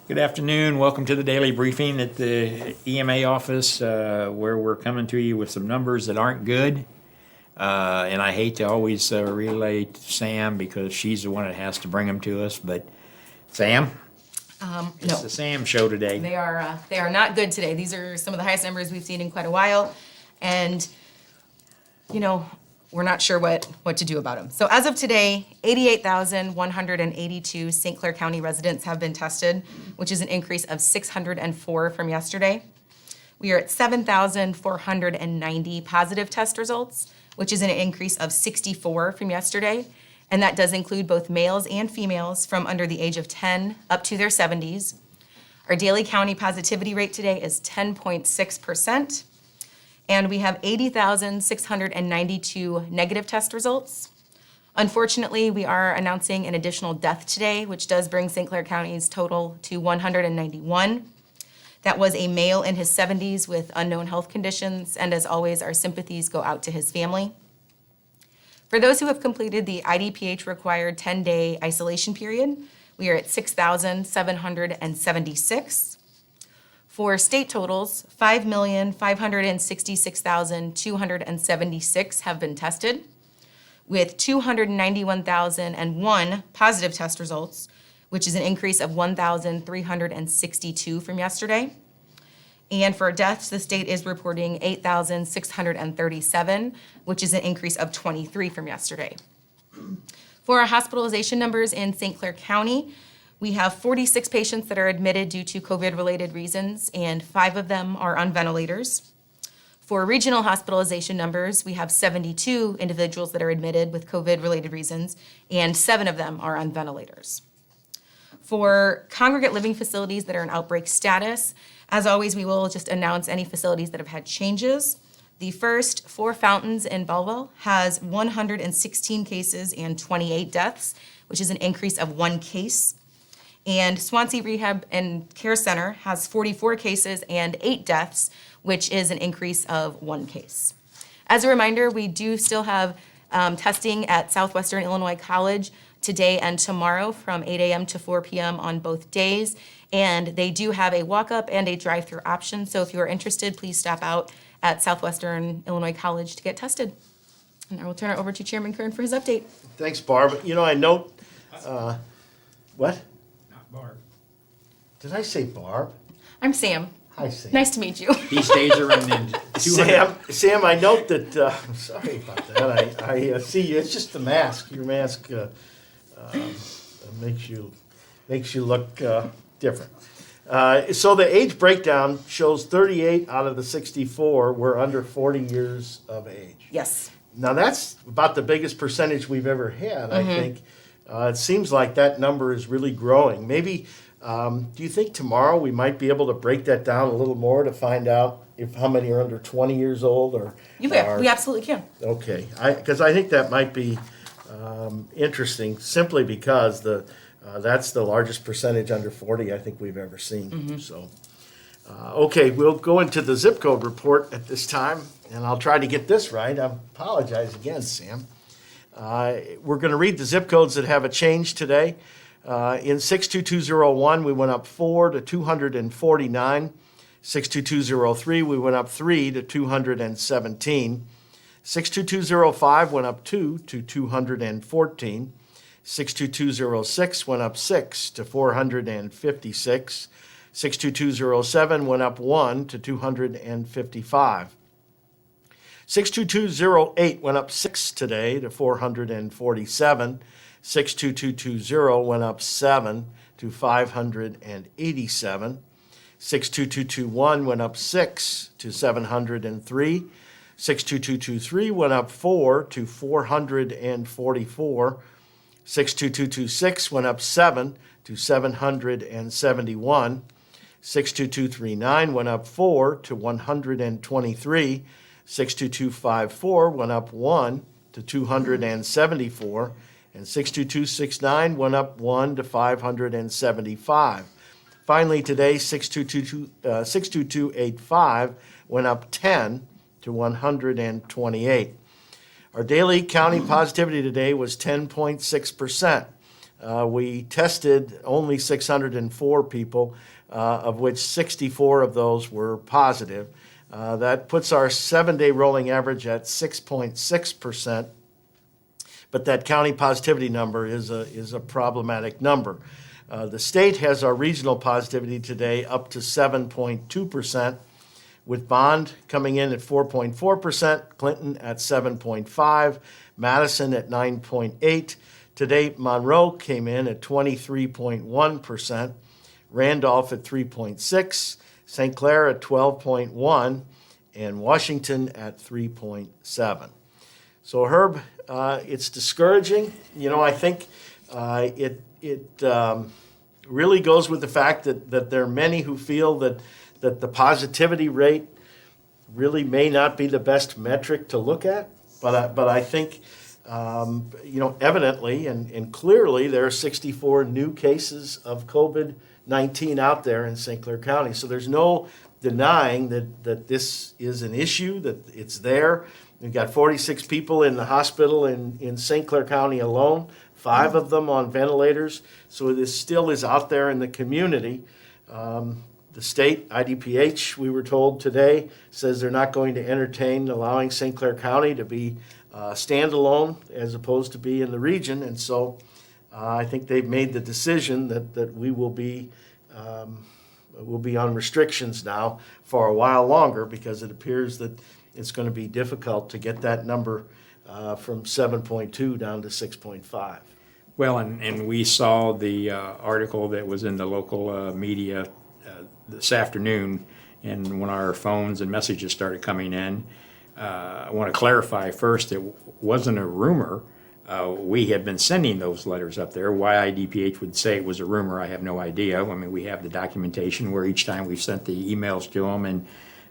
Good afternoon. Welcome to the daily briefing at the EMA office, where we're coming to you with some numbers that aren't good. And I hate to always relay to Sam because she's the one that has to bring them to us. But Sam, it's No, the Sam show today. they are not good today. These are some of the highest numbers we've seen in quite a while, and we're not sure what to do about them. So as of today, 88,182 St. Clair County residents have been tested, which is an increase of 604 from yesterday. We are at 7,490 positive test results, which is an increase of 64 from yesterday. And that does include both males and females from under the age of 10 up to their 70s. Our daily county positivity rate today is 10.6%. And we have 80,692 negative test results. Unfortunately, we are announcing an additional death today, which does bring St. Clair County's total to 191. That was a male in his 70s with unknown health conditions, and as always, our sympathies go out to his family. For those who have completed the IDPH required 10-day isolation period, we are at 6,776. For state totals, 5,566,276 have been tested, with 291,001 positive test results, which is an increase of 1,362 from yesterday. And for deaths, the state is reporting 8,637, which is an increase of 23 from yesterday. For our hospitalization numbers in St. Clair County, we have 46 patients that are admitted due to COVID-related reasons, and 5 of them are on ventilators. For regional hospitalization numbers, we have 72 individuals that are admitted with COVID-related reasons, and 7 of them are on ventilators. For congregate living facilities that are in outbreak status, as always, we will just announce any facilities that have had changes. The first, Four Fountains in Belleville, has 116 cases and 28 deaths, which is an increase of 1 case. And Swansea Rehab and Care Center has 44 cases and 8 deaths, which is an increase of 1 case. As a reminder, we do still have testing at Southwestern Illinois College today and tomorrow from 8 a.m. to 4 p.m. on both days. And they do have a walk-up and a drive-through option. So if you are interested, please stop out at Southwestern Illinois College to get tested. And I will turn it over to Chairman Kern for his update. Thanks, Barb. I note, what? Not Barb. Did I say Barb? I'm Sam. Hi, Sam. Nice to meet you. These days are running into 200. Sam, I note that, I'm sorry about that. I see you, it's just the mask. Your mask makes you look different. So the age breakdown shows 38 out of the 64 were under 40 years of age. Yes. Now, that's about the biggest percentage we've ever had, I think. It seems like that number is really growing. Maybe, do you think tomorrow we might be able to break that down a little more to find out how many are under 20 years old? We absolutely can. Okay, because I think that might be interesting simply because that's the largest percentage under 40 I think we've ever seen. So, okay, we'll go into the zip code report at this time, and I'll try to get this right. I apologize again, Sam. We're going to read the zip codes that have a change today. In 62201, we went up 4 to 249. 62203, we went up 3 to 217. 62205 went up 2 to 214. 62206 went up 6 to 456. 62207 went up 1 to 255. 62208 went up 6 today to 447. 62220 went up 7 to 587. 62221 went up 6 to 703. 62223 went up 4 to 444. 62226 went up 7 to 771. 62239 went up 4 to 123. 62254 went up 1 to 274. And 62269 went up 1 to 575. Finally, today, 62285 went up 10 to 128. Our daily county positivity today was 10.6%. we tested only 604 people, of which 64 of those were positive. That puts our 7-day rolling average at 6.6%, but that county positivity number is a problematic number. The state has our regional positivity today up to 7.2%, with Bond coming in at 4.4%, Clinton at 7.5%, Madison at 9.8%. Today, Monroe came in at 23.1%, Randolph at 3.6%, St. Clair at 12.1%, and Washington at 3.7%. So Herb, it's discouraging. I think it really goes with the fact that there are many who feel that the positivity rate really may not be the best metric to look at. But I think, evidently and clearly there are 64 new cases of COVID-19 out there in St. Clair County. So there's no denying that this is an issue, that it's there. We've got 46 people in the hospital in St. Clair County alone, 5 of them on ventilators. So this still is out there in the community. The state, IDPH, we were told today, says they're not going to entertain allowing St. Clair County to be standalone as opposed to be in the region. And so I think they've made the decision that we will be on restrictions now for a while longer, because it appears that it's going to be difficult to get that number from 7.2 down to 6.5. Well, and we saw the article that was in the local media this afternoon, and when our phones and messages started coming in, I want to clarify first, it wasn't a rumor. We had been sending those letters up there. Why IDPH would say it was a rumor, I have no idea. I mean, we have the documentation where each time we've sent the emails to them,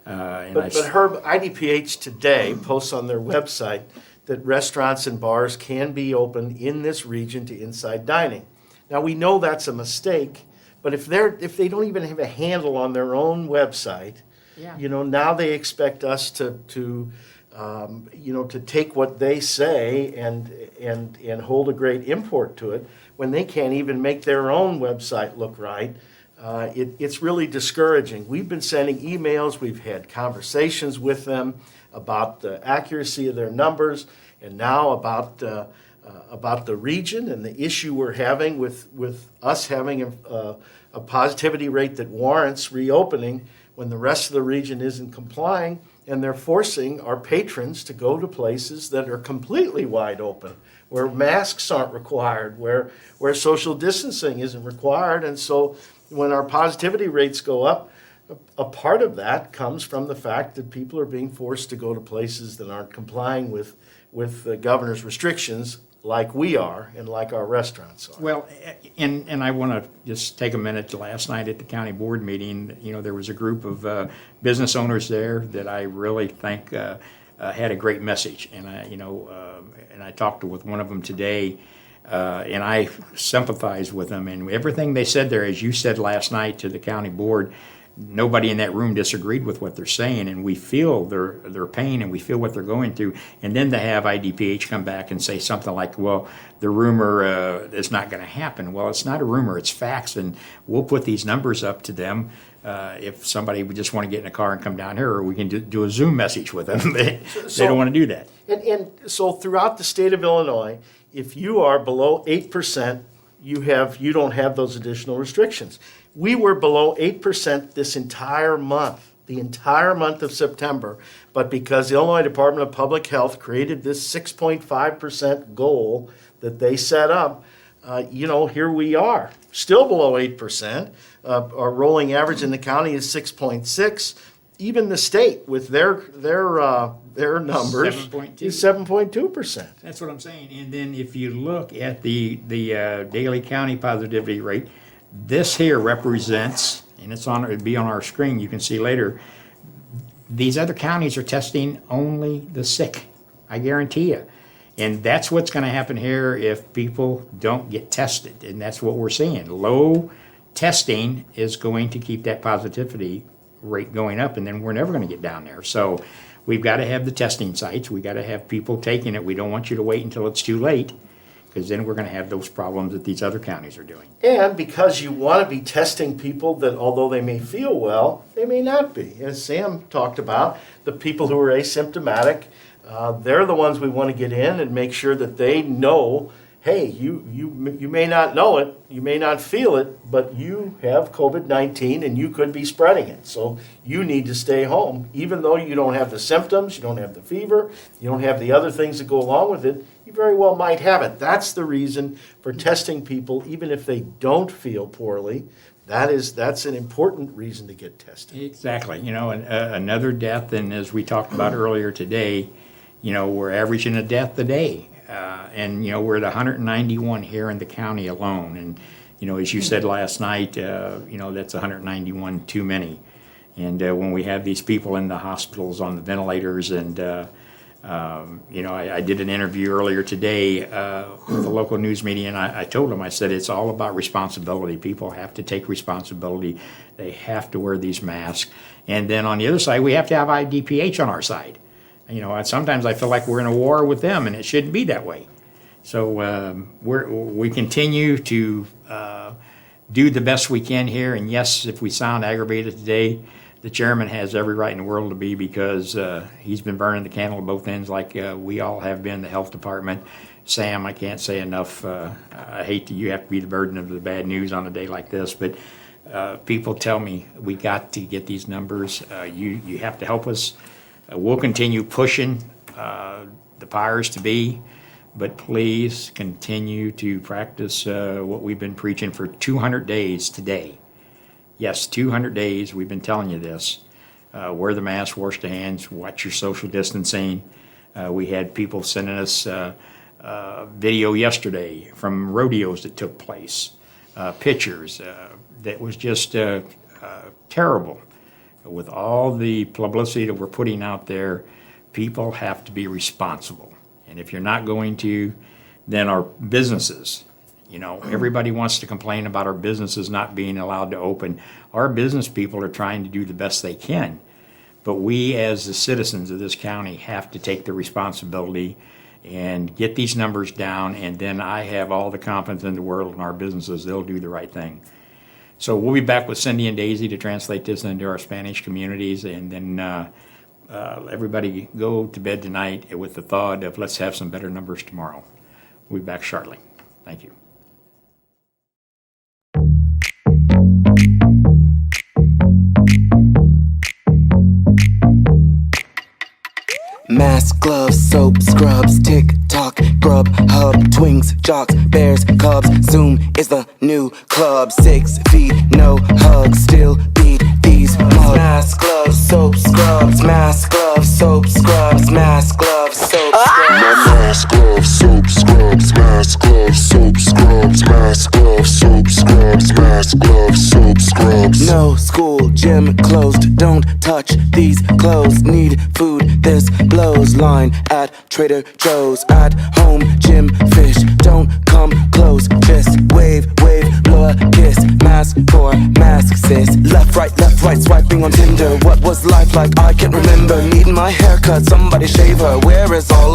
but Herb, IDPH today posts on their website that restaurants and bars can be open in this region to inside dining. Now, we know that's a mistake, but if they don't even have a handle on their own website, now they expect us to take what they say and hold a great import to it when they can't even make their own website look right. It's really discouraging. We've been sending emails, we've had conversations with them about the accuracy of their numbers, and now about the region and the issue we're having with us having a positivity rate that warrants reopening when the rest of the region isn't complying, and they're forcing our patrons to go to places that are completely wide open, where masks aren't required, where social distancing isn't required. And so when our positivity rates go up, a part of that comes from the fact that people are being forced to go to places that aren't complying with the governor's restrictions, like we are and like our restaurants are. Well, and I want to just take a minute to last night at the county board meeting. There was a group of business owners there that I really think had a great message, and I talked with one of them today, and I sympathize with them, and everything they said there, as you said last night to the county board. Nobody in that room disagreed with what they're saying, and we feel their pain, and we feel what they're going through. And then to have IDPH come back and say something like, well, the rumor is not going to happen. Well, it's not a rumor, it's facts, and we'll put these numbers up to them if somebody would just want to get in a car and come down here, or we can do a Zoom message with them. They don't want to do that. And so throughout the state of Illinois, if you are below 8%, you don't have those additional restrictions. We were below 8% this entire month, the entire month of September, but because the Illinois Department of Public Health created this 6.5% goal that they set up, here we are, still below 8%. Our rolling average in the county is 6.6. Even the state, with their numbers, 7.2. is 7.2%. That's what I'm saying. And then if you look at the daily county positivity rate, this here represents, and it'll be on our screen, you can see later, these other counties are testing only the sick, I guarantee you. And that's what's going to happen here if people don't get tested, and that's what we're seeing. Low testing is going to keep that positivity rate going up, and then we're never going to get down there. So we've got to have the testing sites. We've got to have people taking it. We don't want you to wait until it's too late, because then we're going to have those problems that these other counties are doing. And because you want to be testing people that, although they may feel well, they may not be. As Sam talked about, the people who are asymptomatic, they're the ones we want to get in and make sure that they know, hey, you may not know it, you may not feel it, but you have COVID-19 and you could be spreading it. So you need to stay home. Even though you don't have the symptoms, you don't have the fever, you don't have the other things that go along with it, you very well might have it. That's the reason for testing people, even if they don't feel poorly. That's an important reason to get tested. Exactly. Another death, and as we talked about earlier today, we're averaging a death a day. And we're at 191 here in the county alone. And, as you said last night, that's 191 too many. And when we have these people in the hospitals on the ventilators and, I did an interview earlier today with the local news media, and I told them, I said, it's all about responsibility. People have to take responsibility. They have to wear these masks. And then on the other side, we have to have IDPH on our side. Sometimes I feel like we're in a war with them, and it shouldn't be that way. So we continue to do the best we can here. And yes, if we sound aggravated today, the chairman has every right in the world to be, because he's been burning the candle at both ends like we all have been, the health department. Sam, I can't say enough. I hate that you have to be the burden of the bad news on a day like this, but people tell me we got to get these numbers. You have to help us. We'll continue pushing the powers to be, but please continue to practice what we've been preaching for 200 days today. Yes, 200 days, we've been telling you this. Wear the mask, wash the hands, watch your social distancing. We had people sending us video yesterday from rodeos that took place, pictures that was just terrible. With all the publicity that we're putting out there, people have to be responsible. And if you're not going to, then our businesses, everybody wants to complain about our businesses not being allowed to open. Our business people are trying to do the best they can. But we, as the citizens of this county, have to take the responsibility and get these numbers down. And then I have all the confidence in the world in our businesses, they'll do the right thing. So we'll be back with Cindy and Daisy to translate this into our Spanish communities, and then everybody go to bed tonight with the thought of let's have some better numbers tomorrow. We'll be back shortly. Thank you. Mask, gloves, soap, scrubs, TikTok, Grubhub, Twinks, Jocks, Bears, Cubs. Zoom is the new club. 6 feet, no hugs, still beat these mugs. Mask, gloves, soap, scrubs. Mask, gloves, soap, scrubs. Mask, gloves, soap, scrubs. Mask, gloves, soap, scrubs. Mask, gloves, soap, scrubs. Mask, gloves, soap, scrubs. Mask, gloves, soap, scrubs. No school, gym closed. Don't touch these clothes. Need food, this blows. Line at Trader Joe's. At home, gym, fish. Don't come close. Just wave, wave, blow a kiss. Mask for mask, sis. Left, right, swiping on Tinder. What was life like? I can't remember. Needing my haircut, somebody shave her. Where is all